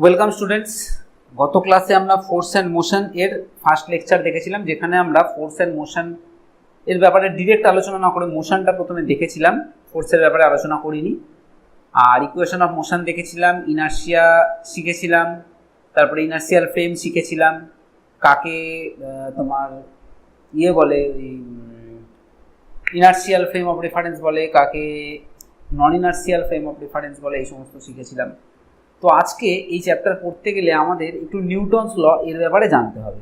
Welcome students. গত ক্লাসে আমরা ফোর্স অ্যান্ড মোশন এর ফার্স্ট লেকচার দেখেছিলাম, যেখানে আমরা ফোর্স অ্যান্ড মোশন এর ব্যাপারে ডিরেক্ট আলোচনা না করে মোশনটা প্রথমে দেখেছিলাম, ফোর্সের ব্যাপারে আলোচনা করিনি। আর ইকুয়েশন অফ মোশন দেখেছিলাম, ইনার্শিয়া শিখেছিলাম, তারপরে ইনার্শিয়াল ফ্রেম শিখেছিলাম, কাকে তোমার বলে ইনার্শিয়াল ফ্রেম অফ রেফারেন্স বলে, কাকে নন ইনার্শিয়াল ফ্রেম অফ রেফারেন্স বলে, এই সমস্ত শিখেছিলাম। তো আজকে এই চ্যাপ্টার পড়তে গেলে আমাদের একটু নিউটনস ল এর ব্যাপারে জানতে হবে।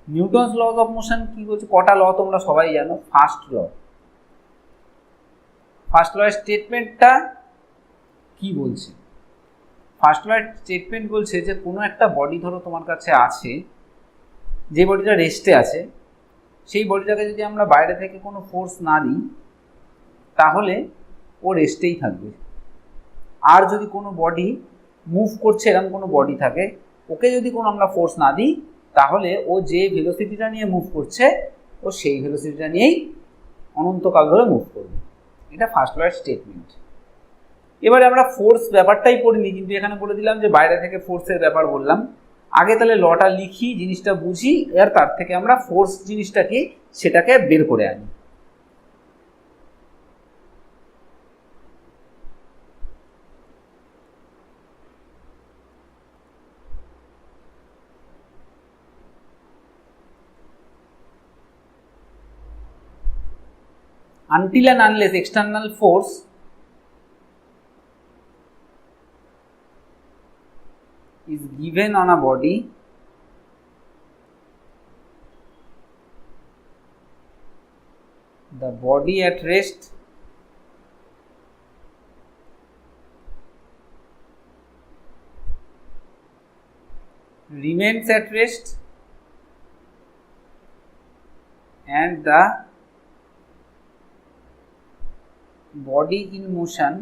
নিউটনস লজ অফ মোশন কি বলছে, কটা ল তোমরা সবাই জানো। ফার্স্ট ল এর স্টেটমেন্টটা কি বলছে? ফার্স্ট ল এর স্টেটমেন্ট বলছে যে কোনো একটা বডি ধরো তোমার কাছে আছে, যে বডিটা রেস্টে আছে, সেই বডিটাকে যদি আমরা বাইরে থেকে কোনো ফোর্স না দিই তাহলে ও রেস্টেই থাকবে। আর যদি কোনো বডি মুভ করছে, এরকম কোনো বডি থাকে, ওকে যদি কোনো আমরা ফোর্স না দিই তাহলে ও যে ভেলোসিটিটা নিয়ে মুভ করছে ও সেই ভেলোসিটিটা নিয়েই অনন্তকাল ধরে মুভ করবে। এটা ফার্স্ট ল এর স্টেটমেন্ট। এবারে আমরা ফোর্স ব্যাপারটাই পড়িনি, কিন্তু এখানে বলে দিলাম যে বাইরে থেকে ফোর্সের ব্যাপার বললাম। আগে তাহলে লটা লিখি, জিনিসটা বুঝি, আর তার থেকে আমরা ফোর্স জিনিসটা কি সেটাকে বের করে আনি। Until and unless external force is given on a body, the body at rest remains at rest and the body in motion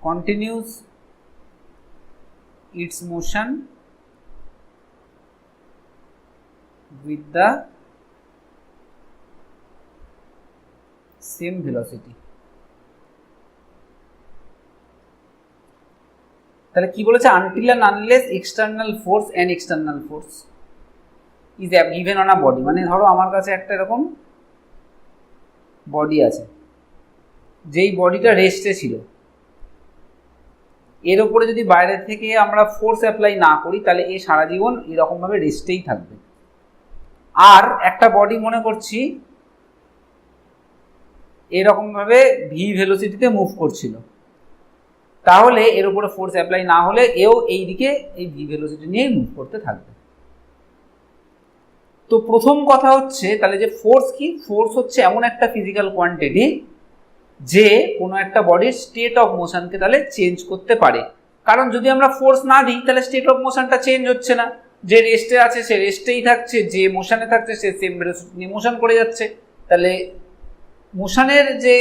continues its motion with the same velocity. তাহলে কি বলেছে? Until and unless external force and external force is given on a body. মানে ধরো আমার কাছে একটা এরকম body আছে, যেই বডিটা রেস্টে ছিল, এর ওপরে যদি বাইরে থেকে আমরা ফোর্স অ্যাপ্লাই না করি তাহলে এ সারা জীবন এরকমভাবে রেস্টেই থাকবে। আর একটা বডি মনে করছি এরকমভাবে ভি ভেলোসিটিতে মুভ করছিল, তাহলে এর উপরে ফোর্স অ্যাপ্লাই না হলে এও এই দিকে এই ভি ভেলোসিটি নিয়ে মুভ করতে থাকবে। তো প্রথম কথা হচ্ছে তাহলে যে ফোর্স কি? ফোর্স হচ্ছে এমন একটা ফিজিক্যাল কোয়ান্টিটি যে কোনো একটা বডির স্টেট অফ মোশনকে তাহলে চেঞ্জ করতে পারে। কারণ যদি আমরা ফোর্স না দিই তাহলে স্টেট অফ মোশনটা চেঞ্জ হচ্ছে না, যে রেস্টে আছে সে রেস্টেই থাকছে, যে মোশনে থাকছে সে সেম ভেলোসিটি নিয়ে মোশন করে যাচ্ছে। তাহলে মোশনের যে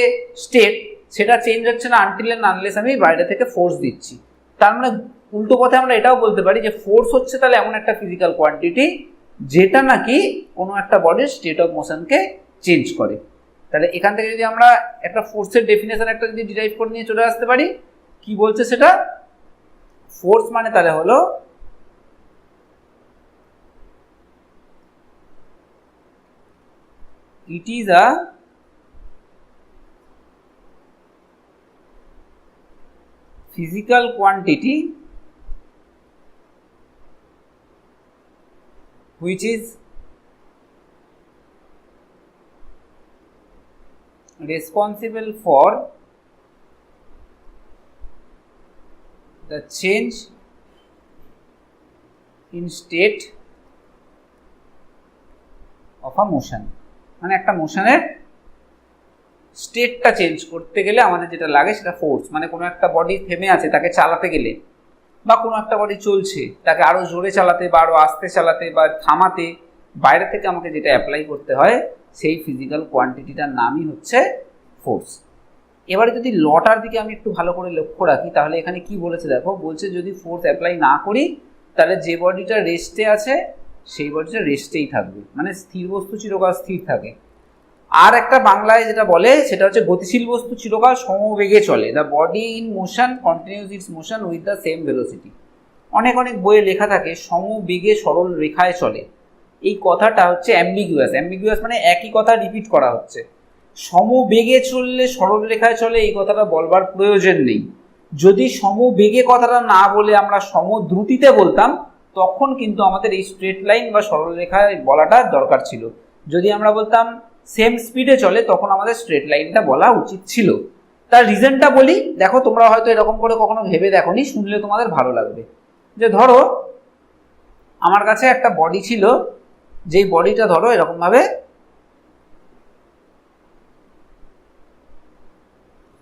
স্টেট সেটা চেঞ্জ হচ্ছে না আনটিল অ্যান্ড আনলেস আমি বাইরে থেকে ফোর্স দিচ্ছি। তার মানে উল্টো কথা আমরা এটাও বলতে পারি যে ফোর্স হচ্ছে তাহলে এমন একটা ফিজিক্যাল কোয়ান্টিটি যেটা নাকি কোনো একটা বডির স্টেট অফ মোশনকে চেঞ্জ করে। তাহলে এখান থেকে যদি আমরা একটা ফোর্সের ডেফিনেশন একটা যদি ডিরাইভ করে নিয়ে চলে আসতে পারি, কি বলছে সেটা? ফোর্স মানে তাহলে হলো it is a physical quantity which is responsible for the change in state of a motion। মানে একটা মোশনের স্টেটটা চেঞ্জ করতে গেলে আমাদের যেটা লাগে সেটা ফোর্স। মানে কোনো একটা বডি থেমে আছে, তাকে চালাতে গেলে, বা কোনো একটা বডি চলছে তাকে আরও জোরে চালাতে বা আরও আস্তে চালাতে বা থামাতে বাইরে থেকে আমাকে যেটা অ্যাপ্লাই করতে হয় সেই ফিজিক্যাল কোয়ান্টিটিটার নামই হচ্ছে ফোর্স। এবারে যদি লটার দিকে আমি একটু ভালো করে লক্ষ্য রাখি, তাহলে এখানে কি বলেছে দেখো, বলছে যদি ফোর্স অ্যাপ্লাই না করি তাহলে যে বডিটা রেস্টে আছে সেই বডিটা রেস্টেই থাকবে, মানে স্থির বস্তু চিরকাল স্থির থাকে। আর একটা বাংলায় যেটা বলে সেটা হচ্ছে গতিশীল বস্তু চিরকাল সমবেগে চলে, the body in motion continuous it's motion with the same velocity. অনেক অনেক বইয়ে লেখা থাকে সমবেগে সরল রেখায় চলে, এই কথাটা হচ্ছে অ্যাম্বিগুয়াস। অ্যাম্বিগুয়াস মানে একই কথা রিপিট করা হচ্ছে। সমবেগে চললে সরল রেখায় চলে এই কথাটা বলবার প্রয়োজন নেই। যদি সমবেগে কথাটা না বলে আমরা সমদ্রুতিতে বলতাম তখন কিন্তু আমাদের এই স্ট্রেট লাইন বা সরল রেখায় বলাটা দরকার ছিল। যদি আমরা বলতাম সেম স্পিডে চলে তখন আমাদের স্ট্রেট লাইনটা বলা উচিত ছিল। তার রিজনটা বলি, দেখো তোমরা হয়তো এরকম করে কখনো ভেবে দেখোনি, শুনলে তোমাদের ভালো লাগবে। যে ধরো আমার কাছে একটা বডি ছিল, যেই বডিটা ধরো এরকমভাবে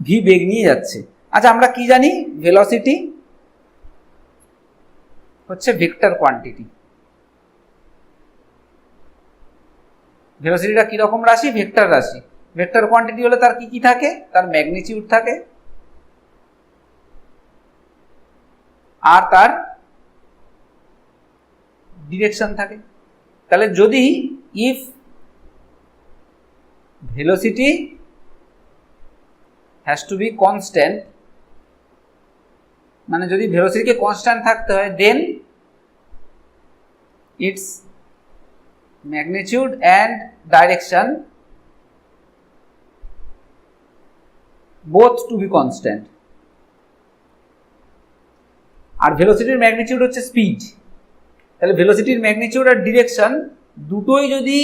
ভি বেগ নিয়ে যাচ্ছে। আচ্ছা আমরা কি জানি, ভেলোসিটি হচ্ছে ভেক্টর কোয়ান্টিটি। ভেলোসিটিটা কিরকম রাশি? ভেক্টর রাশি। ভেক্টর কোয়ান্টিটি হলে তার কি কি থাকে? তার ম্যাগনিটিউড থাকে আর তার ডিরেকশন থাকে। তাহলে যদি if velocity has to be constant, মানে যদি ভেলোসিটিকে কনস্ট্যান্ট থাকতে হয়, then its magnitude and direction both to be constant. আর ভেলোসিটির ম্যাগনিটিউড হচ্ছে স্পিড, তাহলে ভেলোসিটির ম্যাগনিটিউড আর ডিরেকশন দুটোই যদি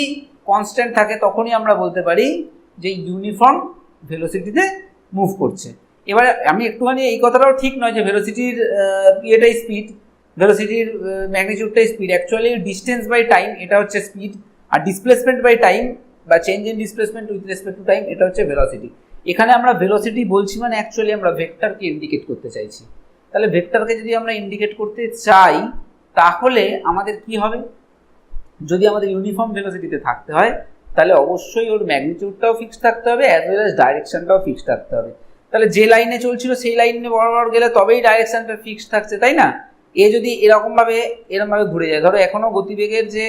কনস্ট্যান্ট থাকে তখনই আমরা বলতে পারি যে ইউনিফর্ম ভেলোসিটিতে মুভ করছে। এবারে আমি একটুখানি, এই কথাটাও ঠিক নয় যে ভেলোসিটির এটাই স্পিড, ভেলোসিটির ম্যাগনিটিউডটাই speed. Actually distance by time এটা হচ্ছে স্পিড, আর ডিসপ্লেসমেন্ট বাই টাইম বা change in displacement with respect to time এটা হচ্ছে ভেলোসিটি। এখানে আমরা ভেলোসিটি বলছি মানে অ্যাকচুয়ালি আমরা ভেক্টরকে ইন্ডিকেট করতে চাইছি। তাহলে ভেক্টরকে যদি আমরা ইন্ডিকেট করতে চাই তাহলে আমাদের কি হবে? যদি আমাদের ইউনিফর্ম ভেলোসিটিতে থাকতে হয় তাহলে অবশ্যই ওর ম্যাগনিটিউডটাও ফিক্সড থাকতে হবে, অ্যাজ ওয়েল অ্যাজ ডাইরেকশনটাও ফিক্সড থাকতে হবে। তাহলে যে লাইনে চলছিল সেই লাইনে বরাবর গেলে তবেই ডাইরেকশনটা ফিক্সড থাকছে, তাই না? এ যদি এরকমভাবে ঘুরে যায়, ধরো এখনও গতিবেগের যে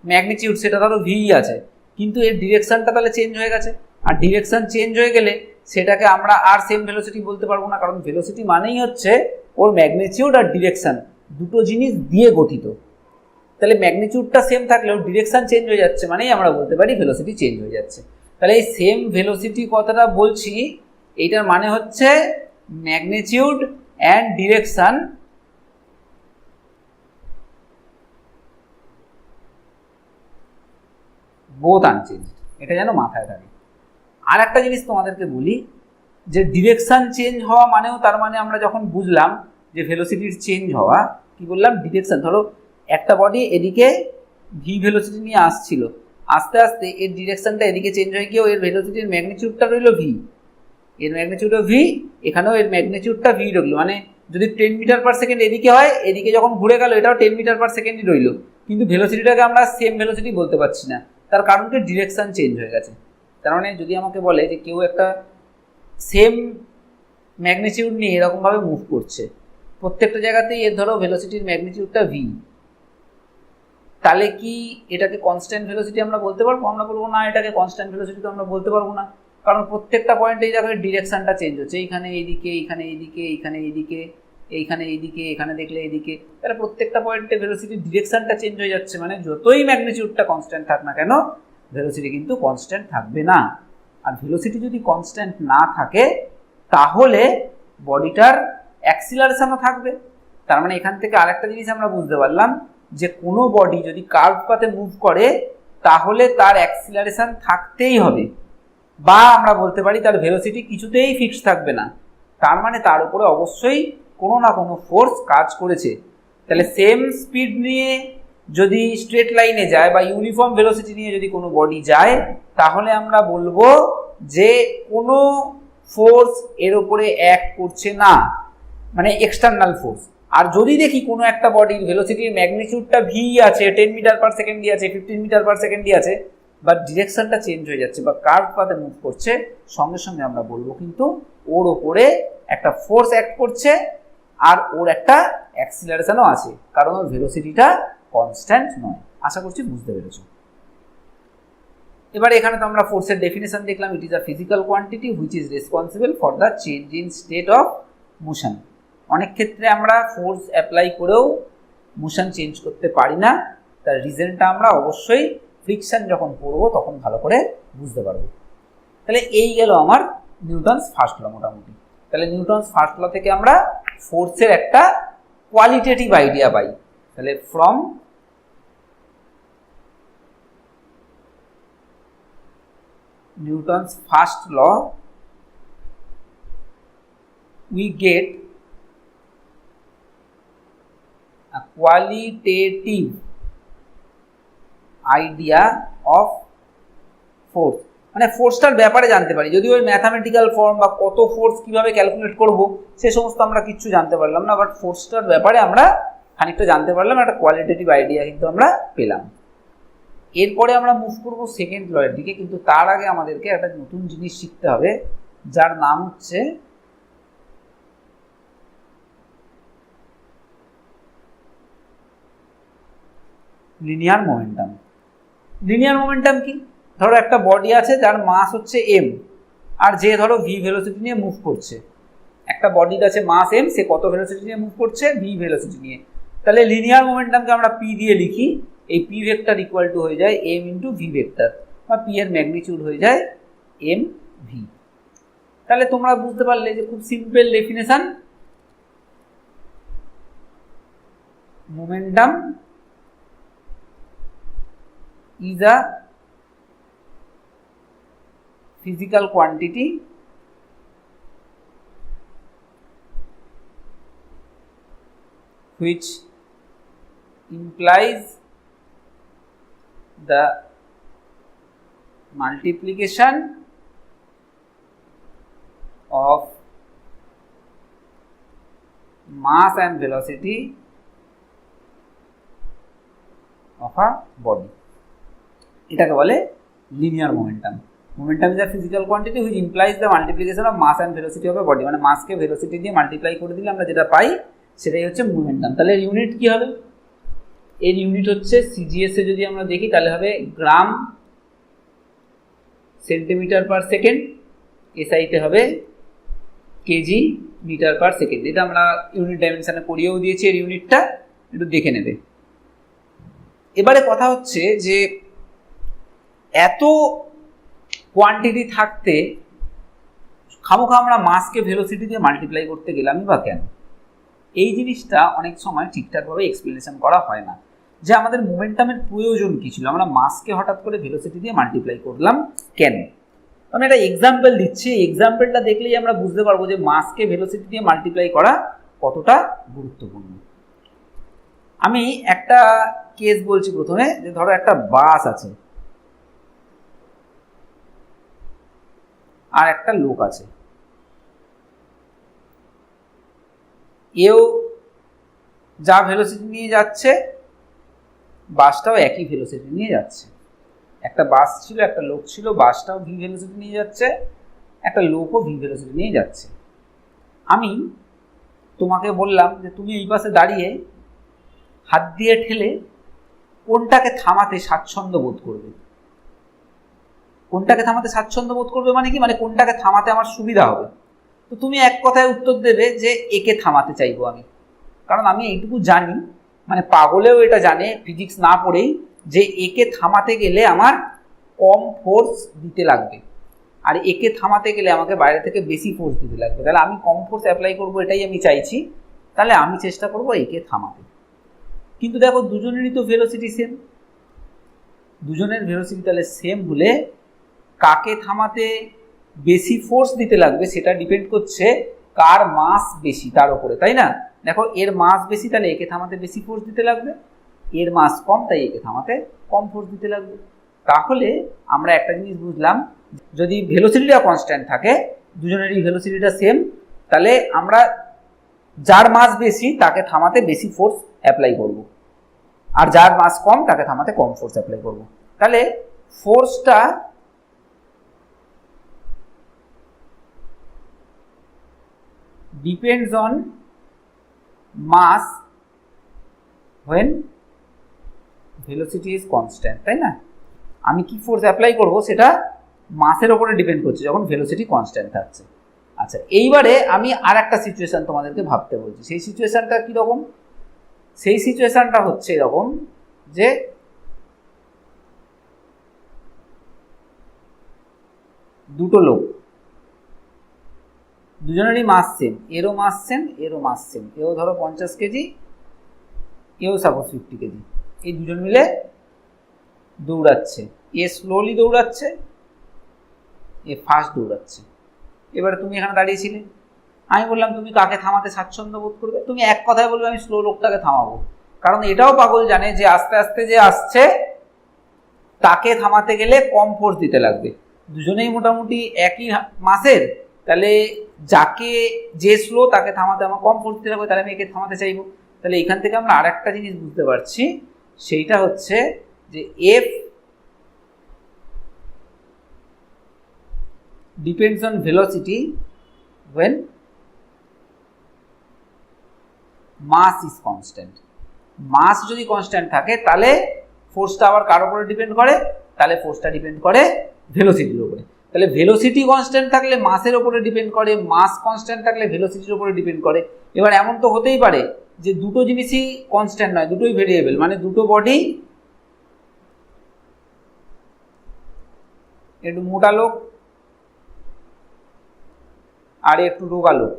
ম্যাগনিটিউড সেটা ধরো ভি আছে, কিন্তু এর ডিরেকশনটা তাহলে চেঞ্জ হয়ে গেছে। আর ডিরেকশন চেঞ্জ হয়ে গেলে সেটাকে আমরা আর সেম ভেলোসিটি বলতে পারবো না, কারণ ভেলোসিটি মানেই হচ্ছে ওর ম্যাগনিটিউড আর ডিরেকশন দুটো জিনিস দিয়ে গঠিত। তাহলে ম্যাগনিটিউডটা সেম থাকলেও ডিরেকশন চেঞ্জ হয়ে যাচ্ছে মানেই আমরা বলতে পারি ভেলোসিটি চেঞ্জ হয়ে যাচ্ছে। তাহলে এই সেম ভেলোসিটি কথাটা বলছি, এইটার মানে হচ্ছে magnitude and direction both unchange, এটা যেন মাথায় থাকে। আর একটা জিনিস তোমাদেরকে বলি, যে ডিরেকশন চেঞ্জ হওয়া মানেও তার মানে আমরা যখন বুঝলাম যে ভেলোসিটির চেঞ্জ হওয়া, কি বললাম, ডিরেকশন। ধরো একটা বডি এদিকে ভি ভেলোসিটি নিয়ে আসছিল, আস্তে আস্তে এর ডিরেকশনটা এদিকে চেঞ্জ হয়ে গিয়েও এর ভেলোসিটির ম্যাগনিটিউডটা রইল ভি, এর ম্যাগনিটিউডও ভি, এখানেও এর ম্যাগনিটিউডটা ভি রইল। মানে যদি 10 মিটার পার সেকেন্ড এদিকে হয়, এদিকে যখন ঘুরে গেল এটাও 10 মিটার পার সেকেন্ডই রইল, কিন্তু ভেলোসিটিটাকে আমরা সেম ভেলোসিটি বলতে পারছি না। তার কারণ কি? ডিরেকশন চেঞ্জ হয়ে গেছে। তার মানে যদি আমাকে বলে যে কেউ একটা সেম ম্যাগনিটিউড নিয়ে এরকমভাবে মুভ করছে, প্রত্যেকটা জায়গাতেই এর ধরো ভেলোসিটির ম্যাগনিটিউডটা ভি, তাহলে কি এটাকে কনস্ট্যান্ট ভেলোসিটি আমরা বলতে পারবো? আমরা বলবো না, এটাকে কনস্ট্যান্ট ভেলোসিটি তো আমরা বলতে পারবো না, কারণ প্রত্যেকটা পয়েন্টেই দেখো ডিরেকশনটা চেঞ্জ হচ্ছে, এইখানে এইদিকে, এইখানে এইদিকে, এইখানে এইদিকে, এইখানে এইদিকে, এখানে দেখলে এইদিকে। তাহলে প্রত্যেকটা পয়েন্টে ভেলোসিটির ডিরেকশনটা চেঞ্জ হয়ে যাচ্ছে, মানে যতই ম্যাগনিটিউডটা কনস্ট্যান্ট থাক না কেন ভেলোসিটি কিন্তু কনস্ট্যান্ট থাকবে না। আর ভেলোসিটি যদি কনস্ট্যান্ট না থাকে তাহলে বডিটার অ্যাক্সিলারেশনও থাকবে। তার মানে এখান থেকে আরেকটা জিনিস আমরা বুঝতে পারলাম যে কোনো বডি যদি কার্ভ পাথে মুভ করে তাহলে তার অ্যাক্সিলারেশন থাকতেই হবে, বা আমরা বলতে পারি তার ভেলোসিটি কিছুতেই ফিক্সড থাকবে না। তার মানে তার উপরে অবশ্যই কোনো না কোনো ফোর্স কাজ করেছে। তাহলে সেম স্পিড নিয়ে যদি স্ট্রেট লাইনে যায় বা ইউনিফর্ম ভেলোসিটি নিয়ে যদি কোনো বডি যায় তাহলে আমরা বলবো যে কোনো ফোর্স এর উপরে অ্যাক্ট করছে না, মানে এক্সটার্নাল ফোর্স। আর যদি দেখি কোনো একটা বডির ভেলোসিটির ম্যাগনিটিউডটা ভি আছে, 10 মিটার পার সেকেন্ডই আছে, 15 মিটার পার সেকেন্ডই আছে, বা ডিরেকশনটা চেঞ্জ হয়ে যাচ্ছে বা কার্ভ পাথে মুভ করছে, সঙ্গে সঙ্গে আমরা বলবো কিন্তু ওর ওপরে একটা ফোর্স অ্যাক্ট করছে আর ওর একটা অ্যাক্সিলারেশনও আছে, কারণ ওর ভেলোসিটিটা কনস্ট্যান্ট নয়। আশা করছি বুঝতে পেরেছো। এবার এখানে তো আমরা ফোর্সের ডেফিনেশন দেখলাম, it is a physical quantity which is responsible for the change in state of motion. অনেক ক্ষেত্রে আমরা ফোর্স অ্যাপ্লাই করেও মোশন চেঞ্জ করতে পারি না, তার রিজনটা আমরা অবশ্যই ফ্রিকশন যখন পড়বো তখন ভালো করে বুঝতে পারবো। তাহলে এই গেল আমার নিউটনস ফার্স্ট ল মোটামুটি। তাহলে নিউটনস ফার্স্ট ল থেকে আমরা ফোর্সের একটা কোয়ালিটেটিভ আইডিয়া পাই। তাহলে from Newton's first law we get a qualitative idea of force, মানে ফোর্সটার ব্যাপারে জানতে পারি। যদি ওই ম্যাথামেটিক্যাল ফর্ম বা কত ফোর্স কিভাবে ক্যালকুলেট করব সে সমস্ত আমরা কিচ্ছু জানতে পারলাম না, বাট ফোর্সটার ব্যাপারে আমরা খানিকটা জানতে পারলাম, একটা কোয়ালিটেটিভ আইডিয়া কিন্তু আমরা পেলাম। এরপরে আমরা মুভ করবো সেকেন্ড ল এর দিকে, কিন্তু তার আগে আমাদেরকে একটা নতুন জিনিস শিখতে হবে যার নাম হচ্ছে লিনিয়ার মোমেন্টাম। লিনিয়ার মোমেন্টাম কি? ধরো একটা বডি আছে যার মাস হচ্ছে এম, আর যে ধরো ভি ভেলোসিটি নিয়ে মুভ করছে। একটা বডির আছে মাস এম, সে কত ভেলোসিটি নিয়ে মুভ করছে? ভি ভেলোসিটি নিয়ে। তাহলে লিনিয়ার মোমেন্টামকে আমরা পি দিয়ে লিখি, এই পি ভেক্টর ইকুয়াল টু হয়ে যায় এম ইন্টু ভি ভেক্টর, বা পি এর ম্যাগনিটিউড হয়ে যায় এম ভি। তাহলে তোমরা বুঝতে পারলে যে খুব simple definition, momentum is a physical quantity which implies the multiplication of mass and velocity of a body. এটাকে বলে linear momentum. Momentum is a physical quantity which implies the multiplication of mass and velocity of a body, মানে মাসকে velocity দিয়ে multiply করে দিলে আমরা যেটা পাই সেটাই হচ্ছে মোমেন্টাম। তাহলে ইউনিট কি হবে? এর ইউনিট হচ্ছে সিজিএস এ যদি আমরা দেখি তাহলে হবে গ্রাম সেন্টিমিটার পার সেকেন্ড, এসআইতে হবে কেজি মিটার পার সেকেন্ড। এটা আমরা ইউনিট ডাইমেনশনে করিয়েও দিয়েছি, এর ইউনিটটা একটু দেখে নেবে। এবারে কথা হচ্ছে যে এত কোয়ান্টিটি থাকতে খামোখা আমরা মাসকে ভেলোসিটি দিয়ে মাল্টিপ্লাই করতে গেলামই বা কেন? এই জিনিসটা অনেক সময় ঠিকঠাকভাবে এক্সপ্লেনেশন করা হয় না, যে আমাদের মোমেন্টামের প্রয়োজন কী ছিল, আমরা মাসকে হঠাৎ করে ভেলোসিটি দিয়ে মাল্টিপ্লাই করলাম কেন? আমি একটা এক্সাম্পল দিচ্ছি, এক্সাম্পলটা দেখলেই আমরা বুঝতে পারবো যে মাসকে ভেলোসিটি দিয়ে মাল্টিপ্লাই করা কতটা গুরুত্বপূর্ণ। আমি একটা কেস বলছি প্রথমে, যে ধরো একটা বাস আছে আর একটা লোক আছে, এও যা ভেলোসিটি নিয়ে যাচ্ছে বাসটাও একই ভেলোসিটি নিয়ে যাচ্ছে। একটা বাস ছিল, একটা লোক ছিল, বাসটাও ভি ভেলোসিটি নিয়ে যাচ্ছে, একটা লোকও ভি ভেলোসিটি নিয়ে যাচ্ছে। আমি তোমাকে বললাম যে তুমি এই পাশে দাঁড়িয়ে হাত দিয়ে ঠেলে কোনটাকে থামাতে স্বাচ্ছন্দ্য বোধ করবে? কোনটাকে থামাতে স্বাচ্ছন্দ্য বোধ করবে মানে কি? মানে কোনটাকে থামাতে আমার সুবিধা হবে। তো তুমি এক কথায় উত্তর দেবে যে একে থামাতে চাইবো আমি, কারণ আমি এইটুকু জানি, মানে পাগলেও এটা জানে ফিজিক্স না পড়েই, যে একে থামাতে গেলে আমার কম ফোর্স দিতে লাগবে, আর একে থামাতে গেলে আমাকে বাইরে থেকে বেশি ফোর্স দিতে লাগবে। তাহলে আমি কম ফোর্স অ্যাপ্লাই করবো, এটাই আমি চাইছি, তাহলে আমি চেষ্টা করবো একে থামাতে। কিন্তু দেখো দুজনেরই তো ভেলোসিটি সেম, দুজনের ভেলোসিটি তাহলে সেম হলে কাকে থামাতে বেশি ফোর্স দিতে লাগবে সেটা ডিপেন্ড করছে কার মাস বেশি তার উপরে, তাই না? দেখো এর মাস বেশি, তাহলে একে থামাতে বেশি ফোর্স দিতে লাগবে, এর মাস কম, তাই একে থামাতে কম ফোর্স দিতে লাগবে। তাহলে আমরা একটা জিনিস বুঝলাম, যদি ভেলোসিটিটা কনস্ট্যান্ট থাকে, দুজনেরই ভেলোসিটিটা সেম, তাহলে আমরা যার মাস বেশি তাকে থামাতে বেশি ফোর্স অ্যাপ্লাই করব, আর যার মাস কম তাকে থামাতে কম ফোর্স অ্যাপ্লাই করব। তাহলে ফোর্সটা depends on mass when velocity is constant, তাই না? আমি কি ফোর্স অ্যাপ্লাই করব সেটা মাসের উপরে ডিপেন্ড করছে যখন ভেলোসিটি কনস্ট্যান্ট থাকছে। আচ্ছা, এইবারে আমি আর একটা সিচুয়েশন তোমাদেরকে ভাবতে বলছি। সেই সিচুয়েশনটা কীরকম? সেই সিচুয়েশনটা হচ্ছে এরকম যে দুটো লোক, দুজনেরই মাস সেম, এরও মাস সেম, এরও মাস সেম, এও ধরো 50 কেজি, এও সাপোজ 50 কেজি, এই দুজন মিলে দৌড়াচ্ছে। এ স্লোলি দৌড়াচ্ছে, এ ফাস্ট দৌড়াচ্ছে। এবারে তুমি এখানে দাঁড়িয়েছিলে, আমি বললাম তুমি কাকে থামাতে স্বাচ্ছন্দ্য বোধ করবে? তুমি এক কথায় বলবে আমি স্লো লোকটাকে থামাবো, কারণ এটাও পাগল জানে যে আস্তে আস্তে যে আসছে তাকে থামাতে গেলে কম ফোর্স দিতে লাগবে। দুজনেই মোটামুটি একই মাসের, তাহলে যাকে যে স্লো তাকে থামাতে আমার কম ফোর্স দিতে লাগবে, তাহলে আমি একে থামাতে চাইবো। তাহলে এখান থেকে আমরা আরেকটা জিনিস বুঝতে পারছি, সেইটা হচ্ছে যে F depends on velocity when mass is constant. Mass যদি কনস্ট্যান্ট থাকে তাহলে ফোর্সটা আবার কার উপরে ডিপেন্ড করে? তাহলে ফোর্সটা ডিপেন্ড করে ভেলোসিটির উপরে। তাহলে ভেলোসিটি কনস্ট্যান্ট থাকলে মাসের উপরে ডিপেন্ড করে, মাস কনস্ট্যান্ট থাকলে ভেলোসিটির উপরে ডিপেন্ড করে। এবার এমন তো হতেই পারে যে দুটো জিনিসই কনস্ট্যান্ট নয়, দুটোই ভেরিয়েবল, মানে দুটো বডি, একটু মোটা লোক আর একটু রোগা লোক,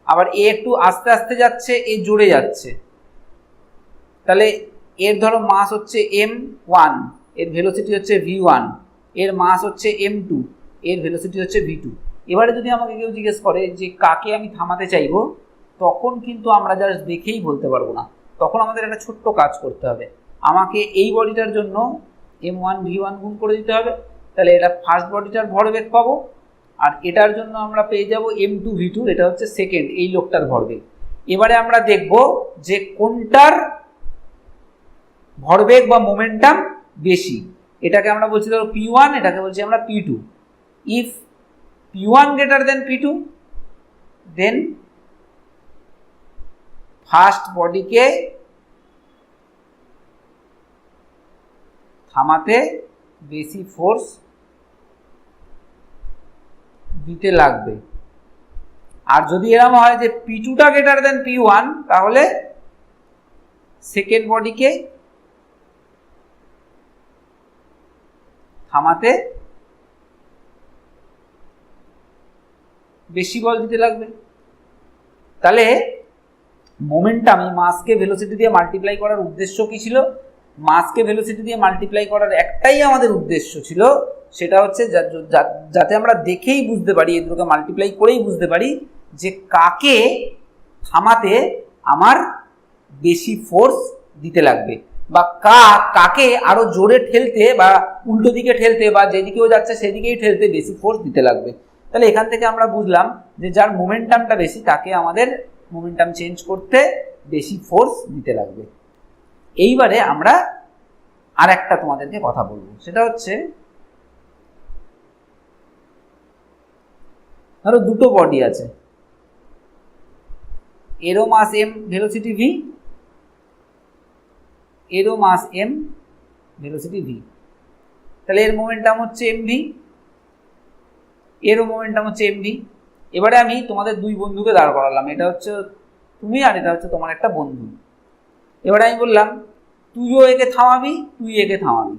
আবার এ একটু আস্তে আস্তে যাচ্ছে, এ জোরে যাচ্ছে, তাহলে এর ধরো মাস হচ্ছে m1, এর ভেলোসিটি হচ্ছে v1, এর মাস হচ্ছে m2, এর ভেলোসিটি হচ্ছে v2। এবারে যদি আমাকে কেউ জিজ্ঞেস করে যে কাকে আমি থামাতে চাইবো, তখন কিন্তু আমরা জাস্ট দেখেই বলতে পারবো না, তখন আমাদের একটা ছোট্ট কাজ করতে হবে। আমাকে এই বডিটার জন্য m1 v1 গুণ করে দিতে হবে, তাহলে এটা ফার্স্ট বডিটার ভরবেগ পাবো, আর এটার জন্য আমরা পেয়ে যাব m2 v2, এটা হচ্ছে সেকেন্ড এই লোকটার ভরবেগ। এবারে আমরা দেখব যে কোনটার ভরবেগ বা মোমেন্টাম বেশি। এটাকে আমরা বলছি ধরো p1, এটাকে বলছি আমরা p2। If p1 greater than p2, then first বডিকে থামাতে বেশি ফোর্স দিতে লাগবে। আর যদি এরকম হয় যে p2টা গ্রেটার দেন p1, তাহলে সেকেন্ড বডিকে থামাতে বেশি বল দিতে লাগবে। তাহলে মোমেন্টাম, এই মাসকে ভেলোসিটি দিয়ে মাল্টিপ্লাই করার উদ্দেশ্য কি ছিল? মাসকে ভেলোসিটি দিয়ে মাল্টিপ্লাই করার একটাই আমাদের উদ্দেশ্য ছিল, সেটা হচ্ছে যাতে আমরা দেখেই বুঝতে পারি, এই দুটোকে মাল্টিপ্লাই করেই বুঝতে পারি যে কাকে থামাতে আমার বেশি ফোর্স দিতে লাগবে, বা কাকে আরো জোরে ঠেলতে বা উল্টো দিকে ঠেলতে বা যেদিকেও যাচ্ছে সেদিকেই ঠেলতে বেশি ফোর্স দিতে লাগবে। তাহলে এখান থেকে আমরা বুঝলাম যে যার মোমেন্টামটা বেশি তাকে আমাদের মোমেন্টাম চেঞ্জ করতে বেশি ফোর্স দিতে লাগবে। এইবারে আমরা আর একটা তোমাদেরকে কথা বলবো, সেটা হচ্ছে ধরো দুটো বডি আছে, এরও মাস m, ভেলোসিটি v, এরও মাস m, ভেলোসিটি v। তাহলে এর মোমেন্টাম হচ্ছে mv, এরও মোমেন্টাম হচ্ছে mv। এবারে আমি তোমাদের দুই বন্ধুকে দাঁড় করালাম, এটা হচ্ছে তুমি আর এটা হচ্ছে তোমার একটা বন্ধু। এবারে আমি বললাম তুইও একে থামাবি, তুই একে থামাবি।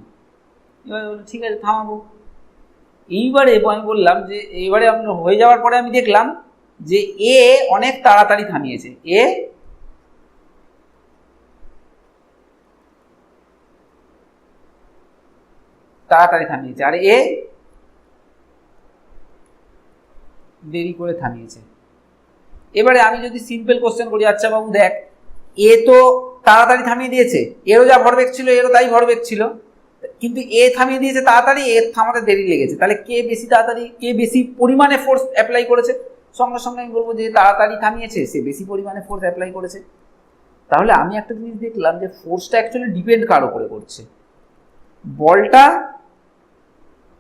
এবারে ঠিক আছে, থামাবো। এইবারে আমি বললাম যে এইবারে হয়ে যাওয়ার পরে আমি দেখলাম যে এ অনেক তাড়াতাড়ি থামিয়েছে, এ তাড়াতাড়ি থামিয়েছে আর এ দেরি করে থামিয়েছে। এবারে আমি যদি সিম্পল কোশ্চেন করি, আচ্ছা বাবু দেখ, এ তো তাড়াতাড়ি থামিয়ে দিয়েছে, এরও যা ভরবেগ ছিল এরও তাই ভরবেগ ছিল, কিন্তু এ থামিয়ে দিয়েছে তাড়াতাড়ি, এর থামাতে দেরি লেগেছে, তাহলে কে বেশি তাড়াতাড়ি, কে বেশি পরিমাণে ফোর্স অ্যাপ্লাই করেছে? সঙ্গে সঙ্গে আমি বলবো যে তাড়াতাড়ি থামিয়েছে, সে বেশি পরিমাণে ফোর্স অ্যাপ্লাই করেছে। তাহলে আমি একটা জিনিস দেখলাম যে ফোর্সটা অ্যাকচুয়ালি ডিপেন্ড কার উপরে করছে, বলটা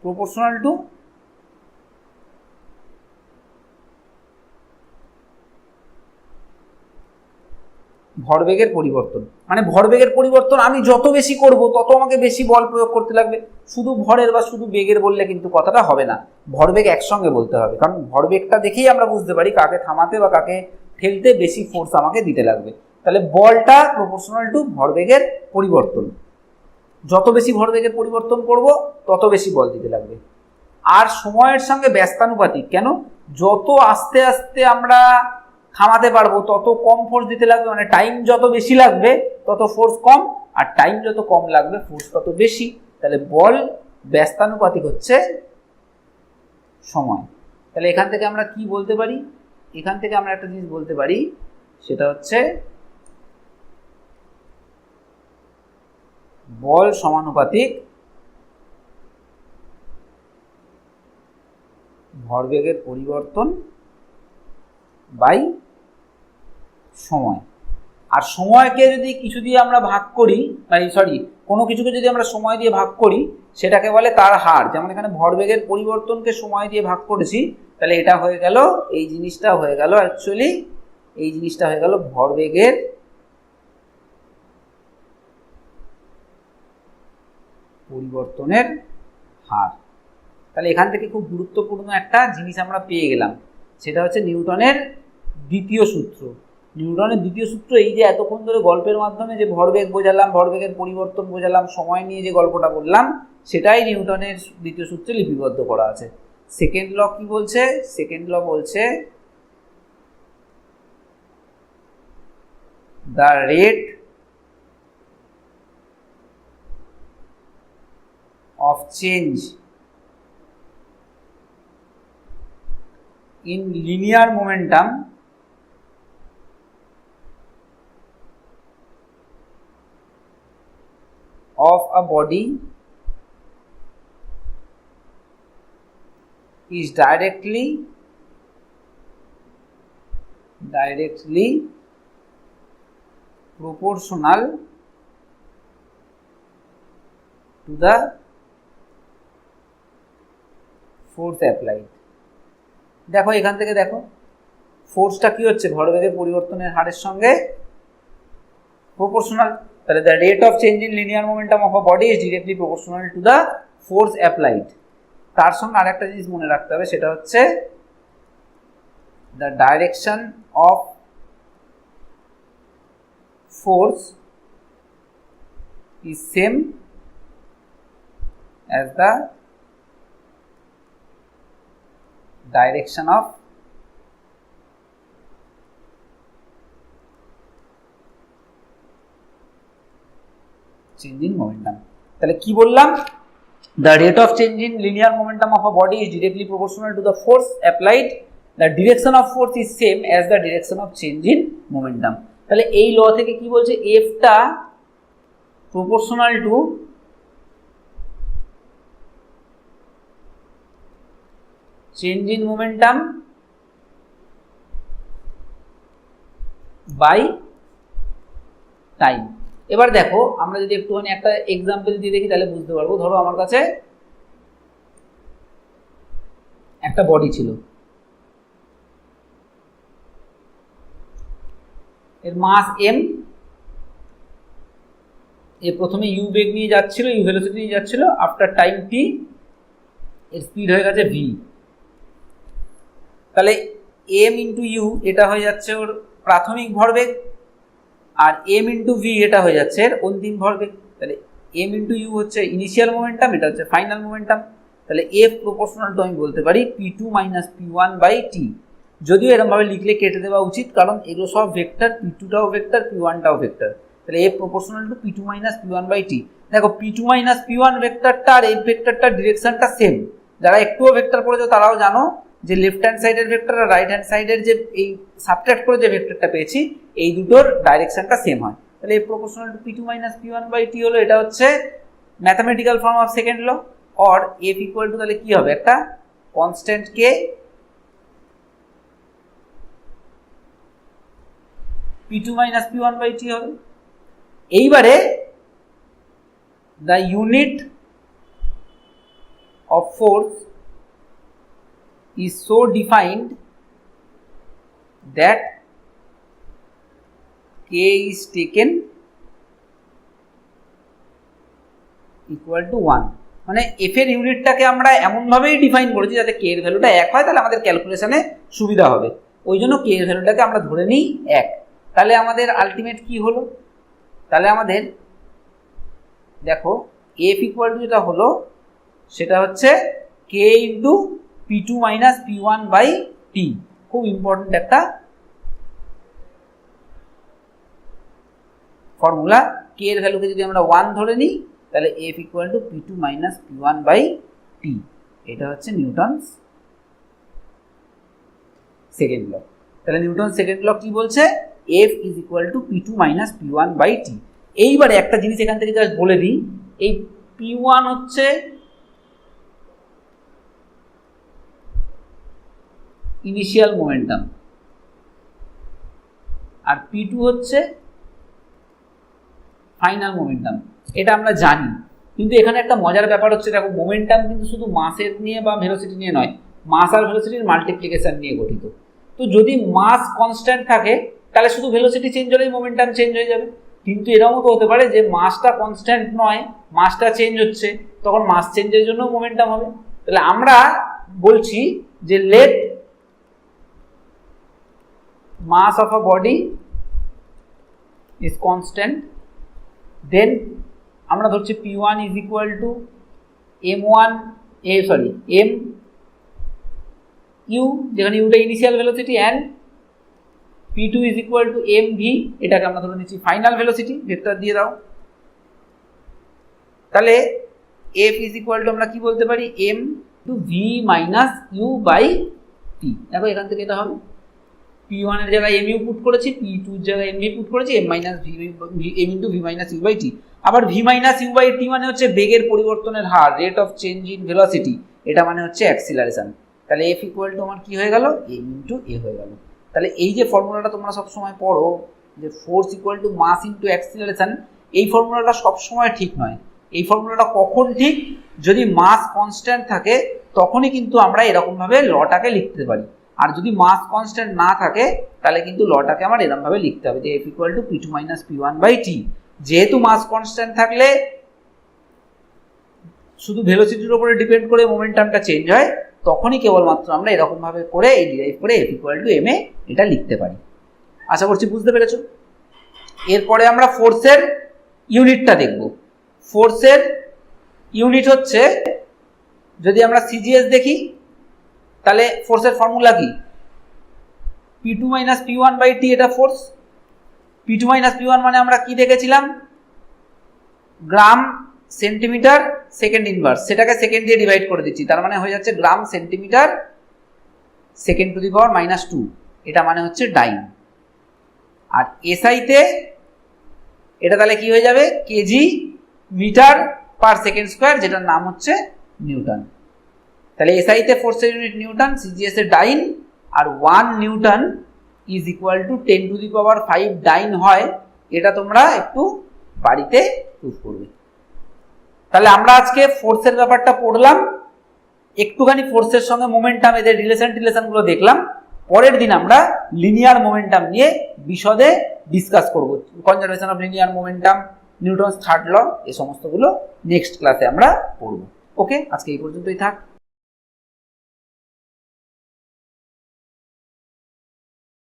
প্রপোর্শনাল টু ভরবেগের পরিবর্তন। মানে ভরবেগের পরিবর্তন আমি যত বেশি করব তত আমাকে বেশি বল প্রয়োগ করতে লাগবে। শুধু ভরের বা শুধু বেগের বললে কিন্তু কথাটা হবে না, ভরবেগ একসঙ্গে বলতে হবে, কারণ ভরবেগটা দেখেই আমরা বুঝতে পারি কাকে থামাতে বা কাকে ঠেলতে বেশি ফোর্স আমাকে দিতে লাগবে। তাহলে বলটা প্রপোর্শনাল টু ভরবেগের পরিবর্তন, যত বেশি ভরবেগের পরিবর্তন করব তত বেশি বল দিতে লাগবে। আর সময়ের সঙ্গে ব্যস্তানুপাতিক। কেন? যত আস্তে আস্তে আমরা থামাতে পারবো তত কম ফোর্স দিতে লাগবে, মানে টাইম যত বেশি লাগবে তত ফোর্স কম, আর টাইম যত কম লাগবে ফোর্স তত বেশি। তাহলে বল ব্যস্তানুপাতিক হচ্ছে সময়। তাহলে এখান থেকে আমরা কি বলতে পারি? এখান থেকে আমরা একটা জিনিস বলতে পারি, সেটা হচ্ছে বল সমানুপাতিক ভরবেগের পরিবর্তন বাই সময়। আর সময়কে যদি কিছু দিয়ে আমরা ভাগ করি, কোনো কিছুকে যদি আমরা সময় দিয়ে ভাগ করি সেটাকে বলে তার হার। যেমন এখানে ভরবেগের পরিবর্তনকে সময় দিয়ে ভাগ করেছি, তাহলে এটা হয়ে গেল, এই জিনিসটা হয়ে গেল অ্যাকচুয়ালি, এই জিনিসটা হয়ে গেল ভরবেগের পরিবর্তনের হার। তাহলে এখান থেকে খুব গুরুত্বপূর্ণ একটা জিনিস আমরা পেয়ে গেলাম, সেটা হচ্ছে নিউটনের দ্বিতীয় সূত্র। নিউটনের দ্বিতীয় সূত্র, এই যে এতক্ষণ ধরে গল্পের মাধ্যমে যে ভরবেগ বোঝালাম, ভরবেগের পরিবর্তন বোঝালাম, সময় নিয়ে যে গল্পটা বললাম, সেটাই নিউটনের দ্বিতীয় সূত্রে লিপিবদ্ধ করা আছে। সেকেন্ড ল কি বলছে? সেকেন্ড ল বলছে the rate of change in linear momentum of a body is directly proportional to the force applied. দেখো এখান থেকে দেখো ফোর্সটা কি হচ্ছে, ভরবেগের পরিবর্তনের হারের সঙ্গে প্রপোর্শনাল। তাহলে the rate of change in linear momentum of a body is directly proportional to the force applied. তার সঙ্গে আরেকটা জিনিস মনে রাখতে হবে, সেটা হচ্ছে the direction of force is same as the direction of change in momentum. তাহলে কি বললাম? The rate of change in linear momentum of a body is directly proportional to the force applied. The direction of force is same as the direction of change in momentum. তাহলে এই ল থেকে কি বলছে? F টা proportional to change in momentum by time. এবার দেখো আমরা যদি একটুখানি একটা এক্সাম্পল দিয়ে দেখি তাহলে বুঝতে পারবো। ধরো আমার কাছে একটা বডি ছিল, এর মাস m, এ প্রথমে ইউ বেগ নিয়ে যাচ্ছিল, ইউ ভেলোসিটি নিয়ে যাচ্ছিল, আফটার টাইম t এর স্পিড হয়ে গেছে v। তাহলে m ইন্টু ইউ এটা হয়ে যাচ্ছে ওর প্রাথমিক ভরবেগ, আর m ইন্টু ভি এটা হয়ে যাচ্ছে এর অন্তিম ভরবেগ। তাহলে m ইন্টু ইউ হচ্ছে ইনিশিয়াল মোমেন্টাম, এটা হচ্ছে ফাইনাল মোমেন্টাম। তাহলে f প্রপোর্শনাল টু আমি বলতে পারি p2 মাইনাস p1 বাই টি। যদিও এরকমভাবে লিখলে কেটে দেওয়া উচিত, কারণ এগুলো সব ভেক্টর, p2টাও ভেক্টর, p1টাও ভেক্টর। তাহলে f proportional to p2 minus p1 by t. দেখো p2 মাইনাস p1 ভেক্টরটা আর f ভেক্টরটার ডিরেকশনটা সেম। যারা একটুও ভেক্টর পড়েছো তারাও জানো যে লেফট হ্যান্ড সাইডের ভেক্টর আর রাইট হ্যান্ড সাইডের যে এই সাবট্রাক্ট করে যে ভেক্টরটা পেয়েছি, এই দুটোর ডাইরেকশনটা সেম হয়। তাহলে f proportional to p2 minus p1 by t হলো, এটা হচ্ছে mathematical form of second law. Or f equal to তাহলে কি হবে, একটা constant k p2 minus p1 by t হবে। এইবারে the unit of force is so defined that K is taken equal to 1. মানে F এর ইউনিটটাকে আমরা এমনভাবেই ডিফাইন করেছি যাতে K এর ভ্যালুটা 1 হয়, তাহলে আমাদের ক্যালকুলেশনে সুবিধা হবে। ওই জন্য K এর ভ্যালুটাকে আমরা ধরে নিই 1। তাহলে আমাদের আলটিমেট কি হলো? তাহলে আমাদের দেখো F ইকুয়াল টু যেটা হলো সেটা হচ্ছে K into P2 minus P1 by T। খুব ইম্পর্টেন্ট একটা ফর্মুলা। K এর ভ্যালুকে যদি আমরা 1 ধরে নিই তাহলে F equal to P2 minus P1 by T। এটা হচ্ছে নিউটনস সেকেন্ড ল। তাহলে নিউটন সেকেন্ড ল কি বলছে? F is equal to P2 minus P1 by T। এইবারে একটা জিনিস এখান থেকে জাস্ট বলে দিই, এই P1 হচ্ছে ইনিশিয়াল মোমেন্টাম আর P2 হচ্ছে ফাইনাল মোমেন্টাম। এটা আমরা জানি, কিন্তু এখানে একটা মজার ব্যাপার হচ্ছে, দেখো মোমেন্টাম কিন্তু শুধু মাসের নিয়ে বা ভেলোসিটি নিয়ে নয়, মাস আর ভেলোসিটির মাল্টিপ্লিকেশন নিয়ে গঠিত। তো যদি মাস কনস্ট্যান্ট থাকে তাহলে শুধু ভেলোসিটি চেঞ্জ হলেই মোমেন্টাম চেঞ্জ হয়ে যাবে। কিন্তু এরকমও তো হতে পারে যে মাসটা কনস্ট্যান্ট নয়, মাসটা চেঞ্জ হচ্ছে, তখন মাস চেঞ্জের জন্য মোমেন্টাম হবে। তাহলে আমরা বলছি যে let mass of a body is constant, then আমরা ধরছি P1 is equal to m u, যেখানে ইউটা initial velocity, and P2 is equal to mv, এটাকে আমরা ধরে নিচ্ছি ফাইনাল ভেলোসিটি। ভেক্টর দিয়ে দাও। তাহলে F ইজ ইকুয়াল টু আমরা কি বলতে পারি? m to v minus u by t। দেখো এখান থেকে এটা হবে P1 এর জায়গায় mu পুট করেছি, P2 এর জায়গায় mv পুট করেছি, m minus m into v minus u by t। আবার v minus u by t মানে হচ্ছে বেগের পরিবর্তনের হার, rate of change in velocity. এটা মানে হচ্ছে অ্যাক্সিলারেশন। তাহলে F ইকুয়াল টু আমার কি হয়ে গেল? m ইন্টু a হয়ে গেল। তাহলে এই যে ফর্মুলাটা তোমরা সবসময় পড়ো যে force equal to mass into acceleration, এই ফর্মুলাটা সবসময় ঠিক নয়। এই ফর্মুলাটা কখন ঠিক? যদি মাস কনস্ট্যান্ট থাকে তখনই কিন্তু আমরা এরকমভাবে লটাকে লিখতে পারি, আর যদি মাস কনস্ট্যান্ট না থাকে তাহলে কিন্তু লটাকে আমার এরকমভাবে লিখতে হবে যে F equal to P2 minus P1 by T। যেহেতু মাস কনস্ট্যান্ট থাকলে শুধু ভেলোসিটির উপরে ডিপেন্ড করে মোমেন্টামটা চেঞ্জ হয়, তখনই কেবলমাত্র আমরা এরকমভাবে করে এই ডিরাইভ করে F ইকুয়াল টু m এ এটা লিখতে পারি। আশা করছি বুঝতে পেরেছো। এরপরে আমরা ফোর্সের ইউনিটটা দেখব। ফোর্সের ইউনিট হচ্ছে, যদি আমরা সিজিএস দেখি তাহলে ফোর্সের ফর্মুলা কি? P2 minus P1 by T, এটা ফোর্স। P2 মাইনাস P1 মানে আমরা কি দেখেছিলাম? গ্রাম সেন্টিমিটার সেকেন্ড ইনভার্স, সেটাকে সেকেন্ড দিয়ে ডিভাইড করে দিচ্ছি, তার মানে হয়ে যাচ্ছে gram centimetre second to the power minus 2। এটা মানে হচ্ছে ডাইন। আর এসআইতে এটা তাহলে কি হয়ে যাবে? KG metre per second square, যেটার নাম হচ্ছে নিউটন। তাহলে এসআইতে ফোর্সের ইউনিট নিউটন, সিজিএস এর ডাইন। আর 1 newton is equal to 10 to the power 5 dyne হয়। এটা তোমরা একটু বাড়িতে প্রুফ করবে। তাহলে আমরা আজকে ফোর্সের ব্যাপারটা পড়লাম, একটুখানি ফোর্সের সঙ্গে মোমেন্টাম এদের রিলেশনগুলো দেখলাম। পরের দিন আমরা লিনিয়ার মোমেন্টাম নিয়ে বিশদে ডিসকাস করব। Conservation of linear momentum, Newton's third law, এই সমস্তগুলো নেক্সট ক্লাসে আমরা পড়ব। ওকে, আজকে এই পর্যন্তই থাক।